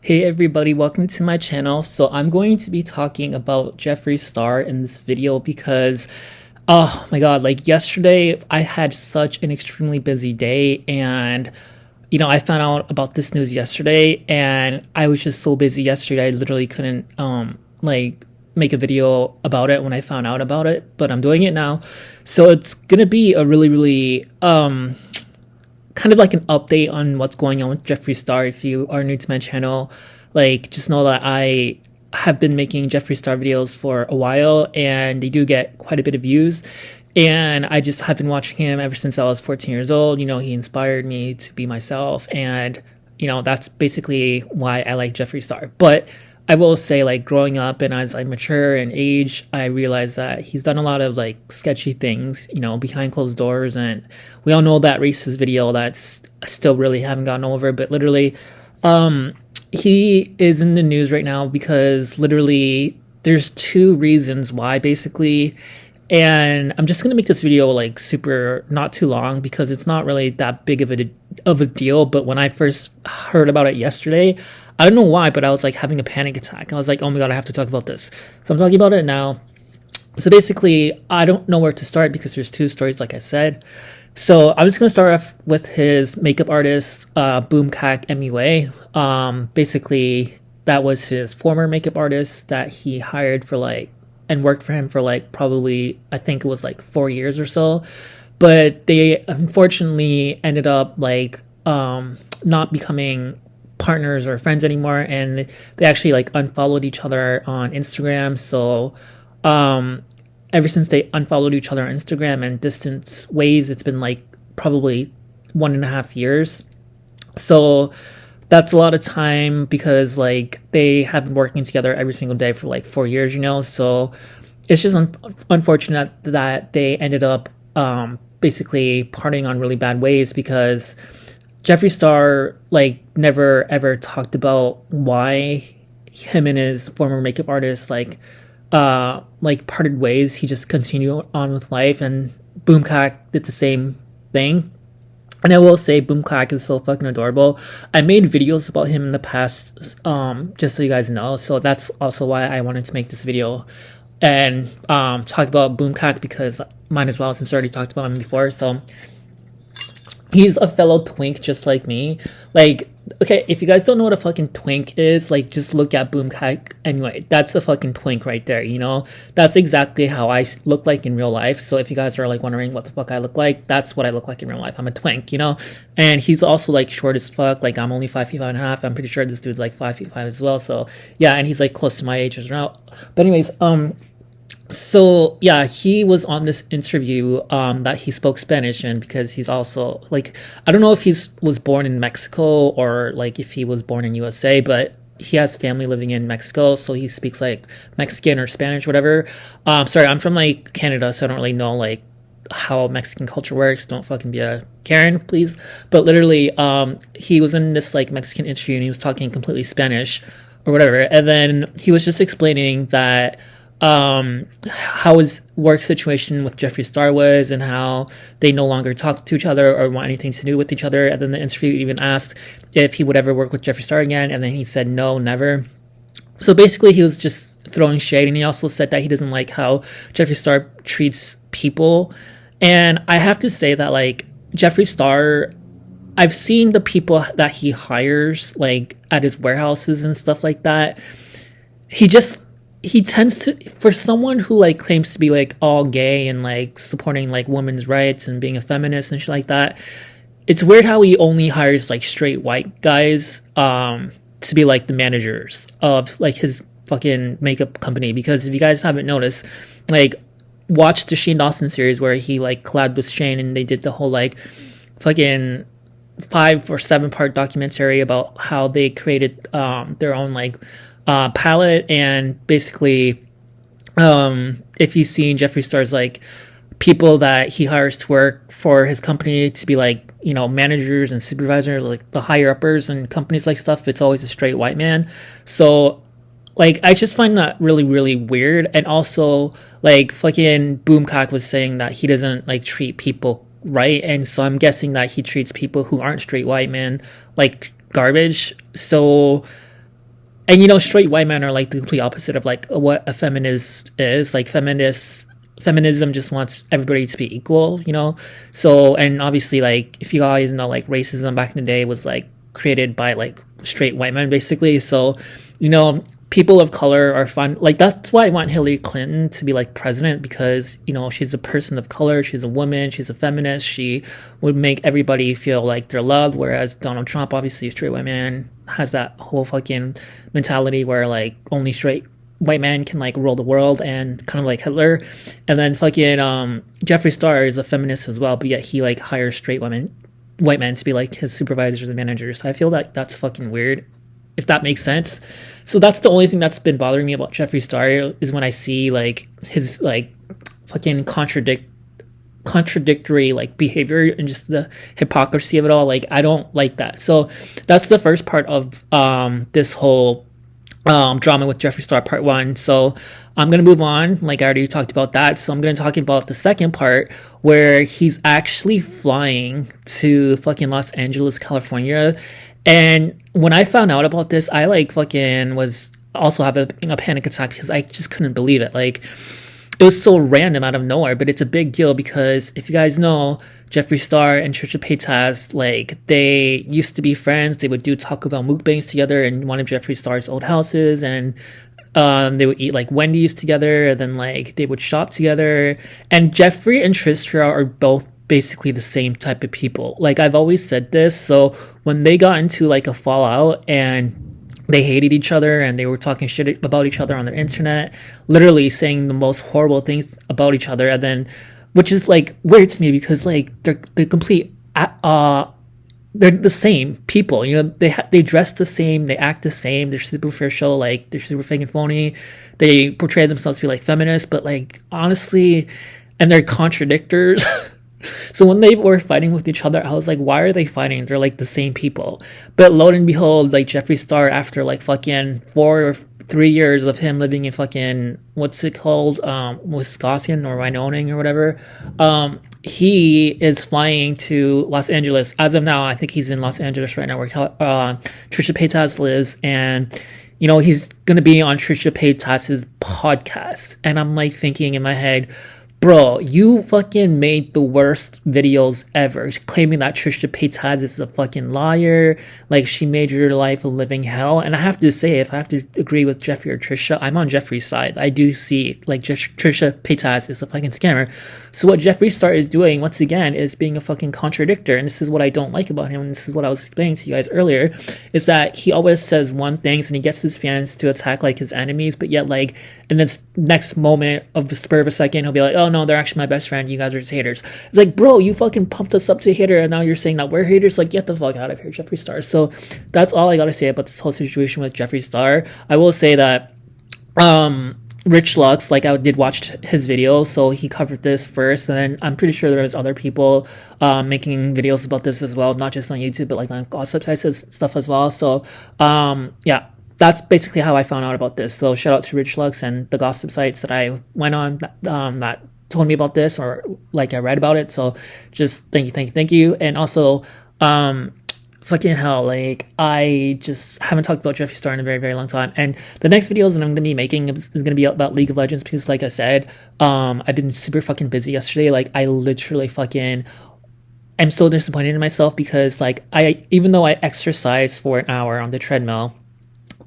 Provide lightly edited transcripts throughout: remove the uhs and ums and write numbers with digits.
Hey everybody, welcome to my channel. So I'm going to be talking about Jeffree Star in this video because oh my god, like yesterday I had such an extremely busy day, and I found out about this news yesterday and I was just so busy yesterday I literally couldn't like make a video about it when I found out about it, but I'm doing it now. So it's going to be a really kind of like an update on what's going on with Jeffree Star. If you are new to my channel, like just know that I have been making Jeffree Star videos for a while and they do get quite a bit of views. And I just have been watching him ever since I was 14 years old. He inspired me to be myself, and that's basically why I like Jeffree Star. But I will say, like, growing up and as I mature and age, I realize that he's done a lot of like sketchy things, behind closed doors. And we all know that racist video that's still really haven't gotten over. But literally, he is in the news right now because literally there's two reasons why, basically. And I'm just gonna make this video like super not too long because it's not really that big of a deal. But when I first heard about it yesterday, I don't know why, but I was like having a panic attack. I was like, oh my god, I have to talk about this. So I'm talking about it now. So basically, I don't know where to start because there's two stories, like I said. So I'm just gonna start off with his makeup artist, Boomkak MUA. Basically, that was his former makeup artist that he hired for like and worked for him for like probably, I think it was like 4 years or so. But they unfortunately ended up like not becoming partners or friends anymore, and they actually like unfollowed each other on Instagram. So ever since they unfollowed each other on Instagram and distance ways, it's been like probably 1.5 years. So that's a lot of time because like they have been working together every single day for like 4 years, so it's just unfortunate that they ended up basically parting on really bad ways because Jeffree Star like never ever talked about why him and his former makeup artist like parted ways. He just continued on with life, and Boomkak did the same thing. And I will say Boomkak is so fucking adorable. I made videos about him in the past, just so you guys know. So that's also why I wanted to make this video and talk about Boomkak, because might as well, since I already talked about him before. So he's a fellow twink just like me. Like, okay, if you guys don't know what a fucking twink is, like, just look at Boomkak. Anyway, that's a fucking twink right there, That's exactly how I look like in real life. So if you guys are, like, wondering what the fuck I look like, that's what I look like in real life. I'm a twink, And he's also, like, short as fuck. Like, I'm only 5 feet 5.5. I'm pretty sure this dude's, like, 5 feet 5 as well. So, yeah, and he's, like, close to my age as well. But anyways, so yeah, he was on this interview that he spoke Spanish in because he's also like, I don't know if he was born in Mexico or like if he was born in USA, but he has family living in Mexico, so he speaks like Mexican or Spanish, whatever. Sorry, I'm from like Canada, so I don't really know like how Mexican culture works. Don't fucking be a Karen, please. But literally, he was in this like Mexican interview and he was talking completely Spanish or whatever, and then he was just explaining that how his work situation with Jeffree Star was and how they no longer talk to each other or want anything to do with each other. And then the interview even asked if he would ever work with Jeffree Star again, and then he said no, never. So basically he was just throwing shade, and he also said that he doesn't like how Jeffree Star treats people. And I have to say that like Jeffree Star, I've seen the people that he hires like at his warehouses and stuff like that. He tends to, for someone who like claims to be like all gay and like supporting like women's rights and being a feminist and shit like that, it's weird how he only hires like straight white guys to be like the managers of like his fucking makeup company. Because if you guys haven't noticed, like, watch the Shane Dawson series where he like collabed with Shane and they did the whole like fucking 5 or 7 part documentary about how they created their own like palette. And basically, if you've seen Jeffree Star's like people that he hires to work for his company to be like managers and supervisors, like the higher uppers and companies like stuff, it's always a straight white man. So like I just find that really weird. And also like fucking Boomkak was saying that he doesn't like treat people right, and so I'm guessing that he treats people who aren't straight white men like garbage. So and straight white men are like the complete opposite of like what a feminist is. Like feminism just wants everybody to be equal, so, and obviously, like, if you guys know, like, racism back in the day was like created by like straight white men basically. So people of color are fun. Like, that's why I want Hillary Clinton to be like president, because she's a person of color, she's a woman, she's a feminist, she would make everybody feel like they're loved. Whereas Donald Trump, obviously a straight white man, has that whole fucking mentality where like only straight white man can like rule the world, and kind of like Hitler. And then fucking Jeffree Star is a feminist as well, but yet he like hires straight white men to be like his supervisors and managers. So I feel like that's fucking weird, if that makes sense. So that's the only thing that's been bothering me about Jeffree Star, is when I see like his like fucking contradictory like behavior and just the hypocrisy of it all. Like, I don't like that. So that's the first part of this whole drama with Jeffree Star, part one. So I'm gonna move on. Like, I already talked about that, so I'm gonna talk about the second part, where he's actually flying to fucking Los Angeles, California. And when I found out about this, I like fucking was also having a panic attack, because I just couldn't believe it. Like, it was so random out of nowhere, but it's a big deal, because if you guys know, Jeffree Star and Trisha'S, like, they used to be friends. They would do Taco Bell mukbangs together in one of Jeffree Star's old houses, and they would eat like Wendy's together, and then like they would shop together. And Jeffree and Trisha are both basically the same type of people. Like, I've always said this. So when they got into like a fallout and they hated each other and they were talking shit about each other on their internet, literally saying the most horrible things about each other, and then, which is like weird to me, because like they're complete they're the same people. They dress the same, they act the same, they're superficial, like they're super fake and phony. They portray themselves to be like feminists, but like honestly, and they're contradictors. So when they were fighting with each other, I was like, why are they fighting? They're like the same people. But lo and behold, like Jeffree Star, after like fucking 4 or 3 years of him living in fucking, what's it called, Wisconsin or Wyoming or whatever, he is flying to Los Angeles. As of now, I think he's in Los Angeles right now, where Trisha'S lives, and he's gonna be on Trisha'S podcast. And I'm like thinking in my head, bro, you fucking made the worst videos ever, claiming that Trisha'S is a fucking liar, like she made your life a living hell. And I have to say, if I have to agree with Jeffree or Trisha, I'm on Jeffree's side. I do see like Trisha'S is a fucking scammer. So what Jeffree Star is doing, once again, is being a fucking contradictor. And this is what I don't like about him, and this is what I was explaining to you guys earlier, is that he always says one thing and he gets his fans to attack like his enemies, but yet like in this next moment of the spur of a second, he'll be like, oh no, they're actually my best friend, you guys are just haters. It's like, bro, you fucking pumped us up to a hater, and now you're saying that we're haters. Like, get the fuck out of here, Jeffree Star. So that's all I gotta say about this whole situation with Jeffree Star. I will say that Rich Lux, like, I did watch his video, so he covered this first, and then I'm pretty sure there's other people making videos about this as well, not just on YouTube, but like on gossip sites and stuff as well. So yeah, that's basically how I found out about this. So shout out to Rich Lux and the gossip sites that I went on that told me about this, or like I read about it. So just thank you. And also fucking hell, like, I just haven't talked about Jeffree Star in a very, very long time. And the next videos that I'm going to be making is going to be about League of Legends, because like I said, I've been super fucking busy yesterday. Like, I literally fucking, I'm so disappointed in myself, because like even though I exercised for an hour on the treadmill,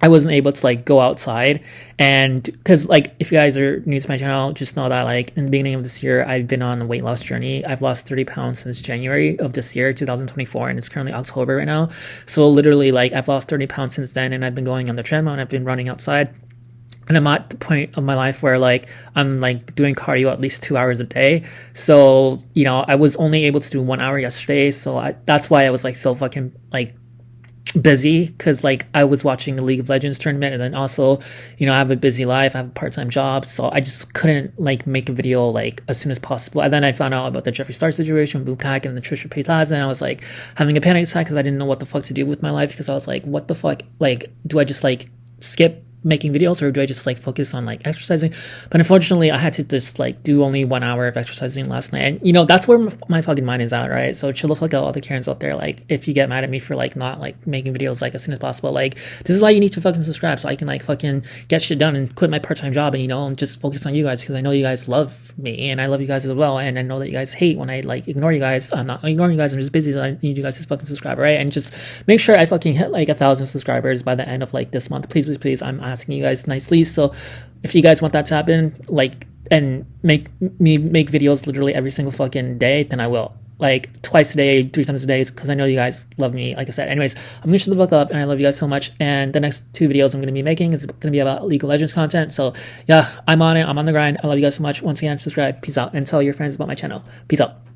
I wasn't able to like go outside. And because like, if you guys are new to my channel, just know that like in the beginning of this year, I've been on a weight loss journey. I've lost 30 pounds since January of this year, 2024, and it's currently October right now. So literally, like, I've lost 30 pounds since then, and I've been going on the treadmill and I've been running outside. And I'm at the point of my life where like I'm like doing cardio at least 2 hours a day. So I was only able to do 1 hour yesterday. So that's why I was like so fucking like busy, because like I was watching the League of Legends tournament, and then also I have a busy life, I have a part-time job, so I just couldn't like make a video like as soon as possible. And then I found out about the Jeffree Star situation, Bukak, and the Trisha'S, and I was like having a panic attack, because I didn't know what the fuck to do with my life, because I was like, what the fuck, like, do I just like skip making videos, or do I just like focus on like exercising? But unfortunately, I had to just like do only 1 hour of exercising last night, and that's where my fucking mind is at, right? So chill the fuck out, all the Karens out there. Like, if you get mad at me for like not like making videos like as soon as possible, like this is why you need to fucking subscribe, so I can like fucking get shit done and quit my part-time job and and just focus on you guys, because I know you guys love me and I love you guys as well, and I know that you guys hate when I like ignore you guys. I'm not ignoring you guys, I'm just busy, so I need you guys to fucking subscribe, right? And just make sure I fucking hit like 1,000 subscribers by the end of like this month, please, please, please. I'm asking you guys nicely. So if you guys want that to happen, like, and make me make videos literally every single fucking day, then I will, like twice a day, 3 times a day, because I know you guys love me, like I said. Anyways, I'm gonna shut the fuck up, and I love you guys so much. And the next 2 videos I'm gonna be making is gonna be about League of Legends content. So yeah, I'm on it, I'm on the grind. I love you guys so much. Once again, subscribe, peace out, and tell your friends about my channel. Peace out.